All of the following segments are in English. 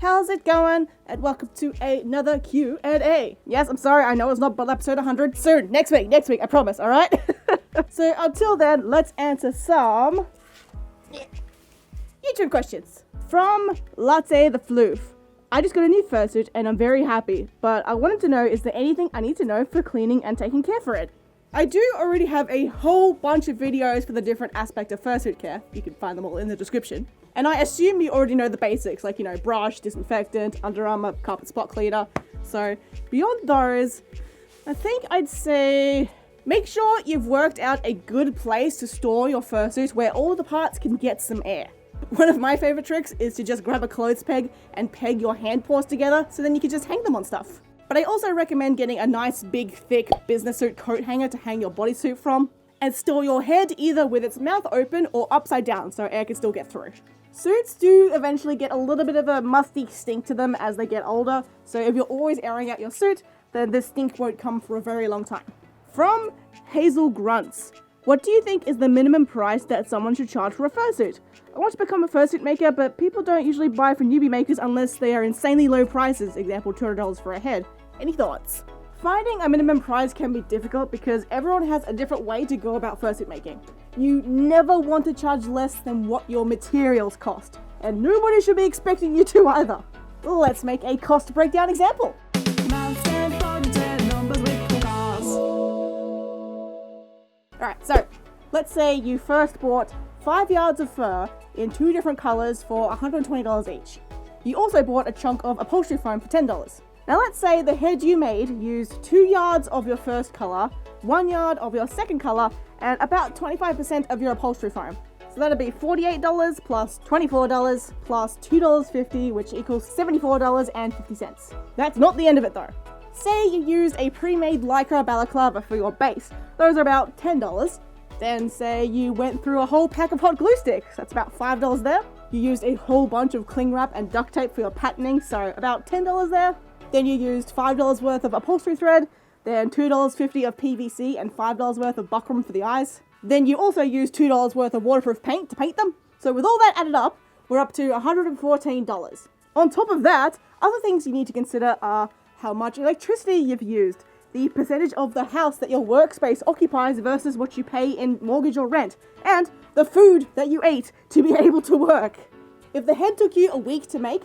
how's it going? And welcome to another Q&A. Yes, I'm sorry, I know it's not episode 100. Soon, next week, I promise, alright? So until then, let's answer some YouTube questions. From Latte the Floof. I just got a new fursuit and I'm very happy, but I wanted to know, is there anything I need to know for cleaning and taking care for it? I do already have a whole bunch of videos for the different aspects of fursuit care. You can find them all in the description. And I assume you already know the basics, like, brush, disinfectant, Under Armour, carpet spot cleaner. So beyond those, I think I'd say make sure you've worked out a good place to store your fursuit where all the parts can get some air. One of my favorite tricks is to just grab a clothes peg and peg your hand paws together so then you can just hang them on stuff. But I also recommend getting a nice big thick business suit coat hanger to hang your bodysuit from and store your head either with its mouth open or upside down so air can still get through. Suits do eventually get a little bit of a musty stink to them as they get older, so if you're always airing out your suit, then this stink won't come for a very long time. From Hazel Grunts. What do you think is the minimum price that someone should charge for a fursuit? I want to become a fursuit maker, but people don't usually buy from newbie makers unless they are insanely low prices, example $200 for a head. Any thoughts? Finding a minimum price can be difficult because everyone has a different way to go about fursuit making. You never want to charge less than what your materials cost, and nobody should be expecting you to either. Let's make a cost breakdown example. Alright, so let's say you first bought 5 yards of fur in 2 different colors for $120 each. You also bought a chunk of upholstery foam for $10. Now let's say the head you made used 2 yards of your first color, 1 yard of your second color, and about 25% of your upholstery foam. So that'd be $48 plus $24 plus $2.50, which equals $74.50. That's not the end of it though. Say you used a pre-made Lycra balaclava for your base. Those are about $10. Then say you went through a whole pack of hot glue sticks. That's about $5 there. You used a whole bunch of cling wrap and duct tape for your patterning, so about $10 there. Then you used $5 worth of upholstery thread, then $2.50 of PVC and $5 worth of buckram for the eyes. Then you also used $2 worth of waterproof paint to paint them. So with all that added up, we're up to $114. On top of that, other things you need to consider are how much electricity you've used, the percentage of the house that your workspace occupies versus what you pay in mortgage or rent, and the food that you ate to be able to work. If the head took you a week to make,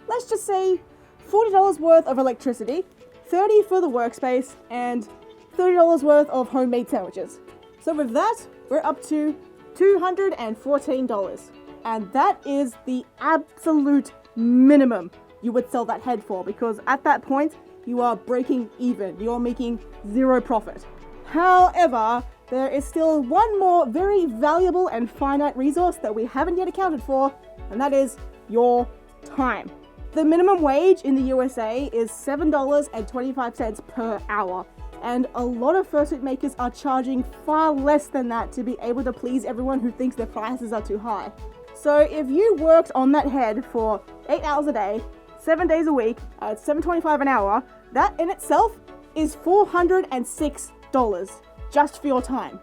let's just say $40 worth of electricity, $30 for the workspace, and $30 worth of homemade sandwiches. So with that, we're up to $214. And that is the absolute minimum you would sell that head for, because at that point, you are breaking even. You're making zero profit. However, there is still one more very valuable and finite resource that we haven't yet accounted for, and that is your time. The minimum wage in the USA is $7.25 per hour, and a lot of fursuit makers are charging far less than that to be able to please everyone who thinks their prices are too high. So if you worked on that head for 8 hours a day, 7 days a week, at $7.25 an hour, that in itself is $406 just for your time.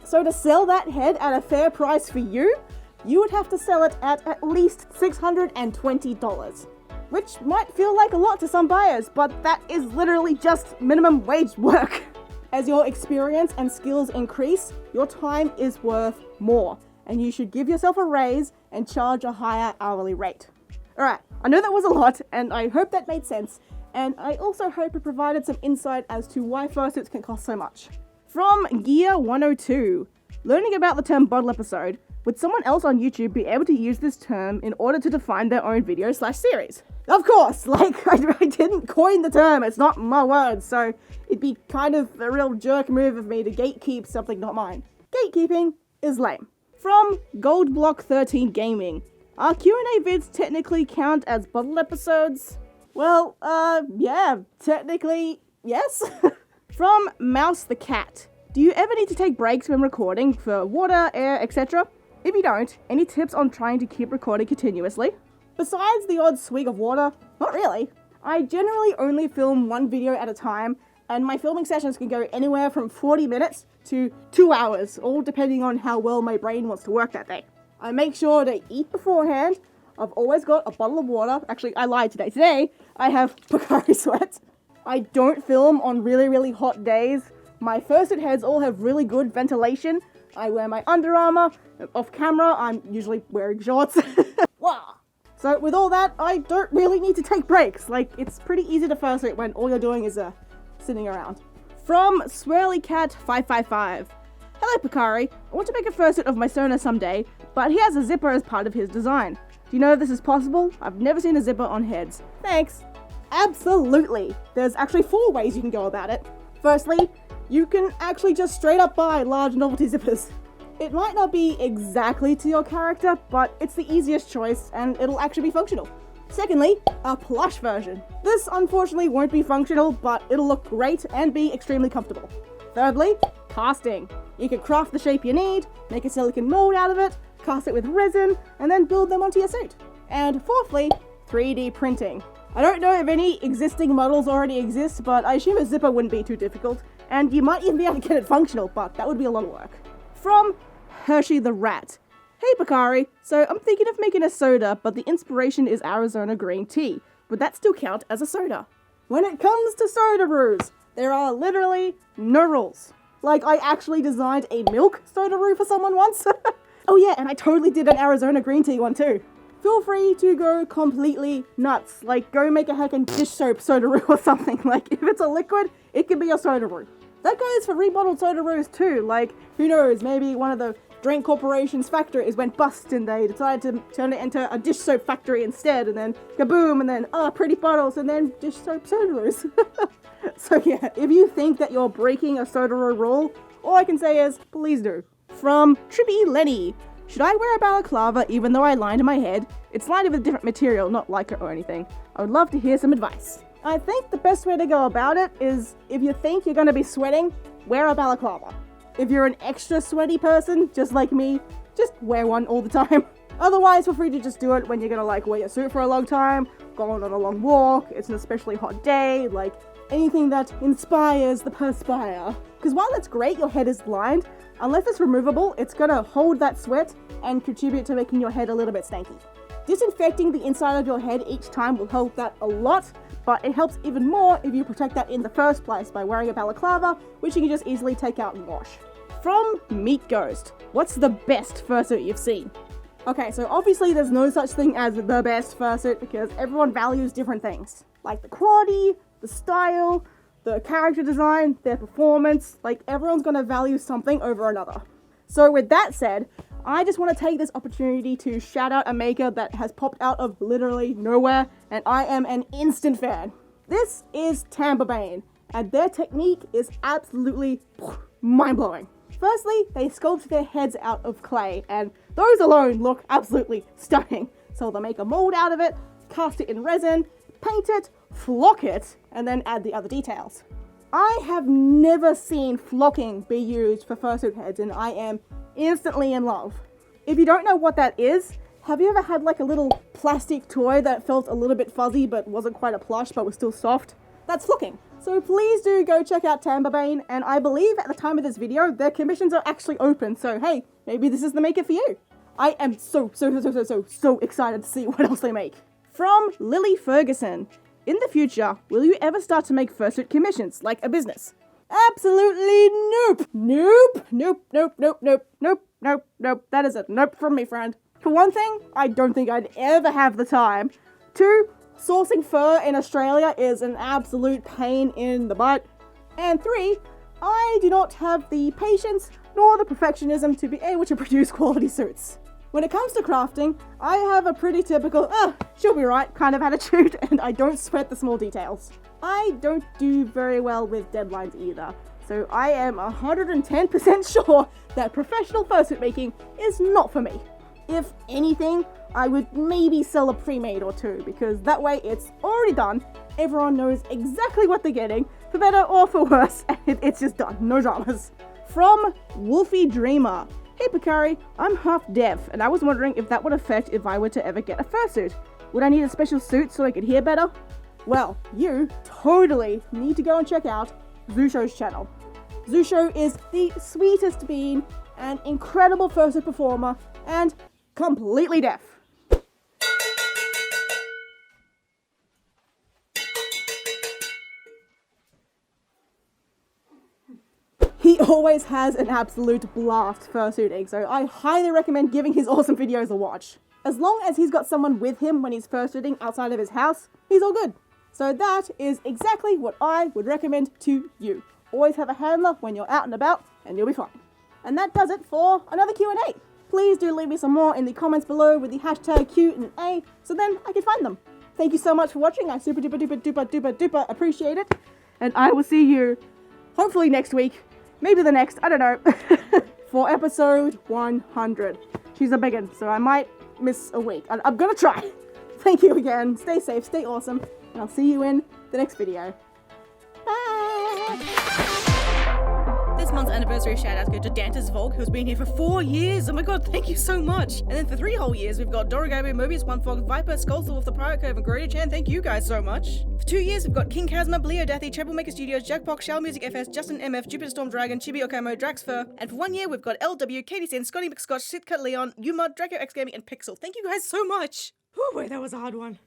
So to sell that head at a fair price for you, you would have to sell it at least $620. Which might feel like a lot to some buyers, but that is literally just minimum wage work. As your experience and skills increase, your time is worth more, and you should give yourself a raise and charge a higher hourly rate. Alright, I know that was a lot, and I hope that made sense, and I also hope it provided some insight as to why fursuits can cost so much. From Gear 102, learning about the term bottle episode, would someone else on YouTube be able to use this term in order to define their own video/series? Of course, I didn't coin the term, it's not my words, so it'd be kind of a real jerk move of me to gatekeep something not mine. Gatekeeping is lame. From Goldblock13 Gaming, are Q&A vids technically count as bottle episodes? Well, yeah, technically, yes. From Mouse the Cat, do you ever need to take breaks when recording for water, air, etc.? If you don't, any tips on trying to keep recording continuously? Besides the odd swig of water, not really. I generally only film one video at a time, and my filming sessions can go anywhere from 40 minutes to 2 hours, all depending on how well my brain wants to work that day. I make sure to eat beforehand, I've always got a bottle of water. Actually, I lied today. Today, I have Pocari Sweat. I don't film on really, really hot days. My fursuit heads all have really good ventilation. I wear my Under Armour. Off camera, I'm usually wearing shorts. Wow. So with all that, I don't really need to take breaks. Like, it's pretty easy to fursuit when all you're doing is sitting around. From SwirlyCat555. Hello Pocari, I want to make a fursuit of my Sona someday, but he has a zipper as part of his design. Do you know if this is possible? I've never seen a zipper on heads. Thanks. Absolutely. There's actually 4 ways you can go about it. Firstly, you can actually just straight up buy large novelty zippers. It might not be exactly to your character, but it's the easiest choice and it'll actually be functional. Secondly, a plush version. This unfortunately won't be functional, but it'll look great and be extremely comfortable. Thirdly, casting. You can craft the shape you need, make a silicone mold out of it, cast it with resin, and then build them onto your suit. And fourthly, 3D printing. I don't know if any existing models already exist, but I assume a zipper wouldn't be too difficult, and you might even be able to get it functional, but that would be a lot of work. From Hershey the Rat. Hey Pocari, so I'm thinking of making a soda, but the inspiration is Arizona green tea. Would that still count as a soda? When it comes to soda brews, there are literally no rules. Like, I actually designed a milk soda brew for someone once. Oh yeah, and I totally did an Arizona green tea one too. Feel free to go completely nuts. Like, go make a heckin' dish soap soda brew or something. Like, if it's a liquid, it can be a soda brew. That goes for rebottled soda brews too. Like, who knows, maybe one of the drink corporation's factories went bust and they decided to turn it into a dish soap factory instead, and then kaboom, and then pretty bottles, and then dish soap soda brews. So yeah, if you think that you're breaking a soda brew rule, all I can say is, please do. From Trippy Lenny. Should I wear a balaclava even though I lined my head? It's lined with a different material, not lycra or anything. I would love to hear some advice. I think the best way to go about it is, if you think you're going to be sweating, wear a balaclava. If you're an extra sweaty person, just like me, just wear one all the time. Otherwise, feel free to just do it when you're going to like wear your suit for a long time, go on a long walk, it's an especially hot day, like anything that inspires the perspire. Because while it's great your head is lined, unless it's removable, it's going to hold that sweat and contribute to making your head a little bit stanky. Disinfecting the inside of your head each time will help that a lot, but it helps even more if you protect that in the first place by wearing a balaclava, which you can just easily take out and wash. From Meat Ghost. What's the best fursuit you've seen? Okay, so obviously there's no such thing as the best fursuit because everyone values different things. Like the quality, the style, the character design, their performance, like everyone's gonna value something over another. So with that said, I just want to take this opportunity to shout out a maker that has popped out of literally nowhere, and I am an instant fan. This is Tambourbaine, and their technique is absolutely mind-blowing. Firstly, they sculpt their heads out of clay, and those alone look absolutely stunning. So they'll make a mold out of it, cast it in resin, paint it, flock it, and then add the other details. I have never seen flocking be used for fursuit heads, and I am instantly in love. If you don't know what that is, have you ever had like a little plastic toy that felt a little bit fuzzy but wasn't quite a plush but was still soft? That's flocking. So please do go check out Tambourbaine, and I believe at the time of this video, their commissions are actually open, so hey, maybe this is the maker for you. I am so excited to see what else they make. From Lily Ferguson. In the future, will you ever start to make fursuit commissions, like a business? Absolutely nope. Nope. That is a nope from me, friend. For one thing, I don't think I'd ever have the time. 2, sourcing fur in Australia is an absolute pain in the butt. And 3, I do not have the patience nor the perfectionism to be able to produce quality suits. When it comes to crafting, I have a pretty typical, she'll be right kind of attitude, and I don't sweat the small details. I don't do very well with deadlines either, so I am 110% sure that professional fursuit making is not for me. If anything, I would maybe sell a pre-made or 2, because that way it's already done, everyone knows exactly what they're getting, for better or for worse, and it's just done, no dramas. From Wolfie Dreamer. Hey Pocari, I'm half deaf, and I was wondering if that would affect if I were to ever get a fursuit. Would I need a special suit so I could hear better? Well, you totally need to go and check out Zusho's channel. Zusho is the sweetest bean, an incredible fursuit performer, and completely deaf. always has an absolute blast fursuiting, so I highly recommend giving his awesome videos a watch. As long as he's got someone with him when he's fursuiting outside of his house, he's all good. So that is exactly what I would recommend to you. Always have a handler when you're out and about, and you'll be fine. And that does it for another Q&A. Please do leave me some more in the comments below with the hashtag Q&A, so then I can find them. Thank you so much for watching. I super duper duper duper duper duper appreciate it. And I will see you hopefully next week, maybe the next, I don't know, for episode 100. She's a big one, so I might miss a week. I'm gonna try. Thank you again. Stay safe, stay awesome, and I'll see you in the next video. Bye! This month's anniversary shoutouts go to Dantas Volk, who's been here for 4 years. Oh my god, thank you so much. And then for 3 whole years, we've got Dorogabo, Mobius, One Fog, Viper, Skullswolf, The Pirate Cove, and Grody-chan. Thank you guys so much. For 2 years, we've got King Kazma, Bleo Dathi, Troublemaker Studios, Jackpok, Shell Music FS, Justin MF, Jupiter Storm Dragon, Chibi Okamo, Draxfur. And for 1 year, we've got LW, Katie Sin, Scotty McScotch, Sitka Leon, Umod, Draco X Gaming, and Pixel. Thank you guys so much. Whew, wait, that was a hard one.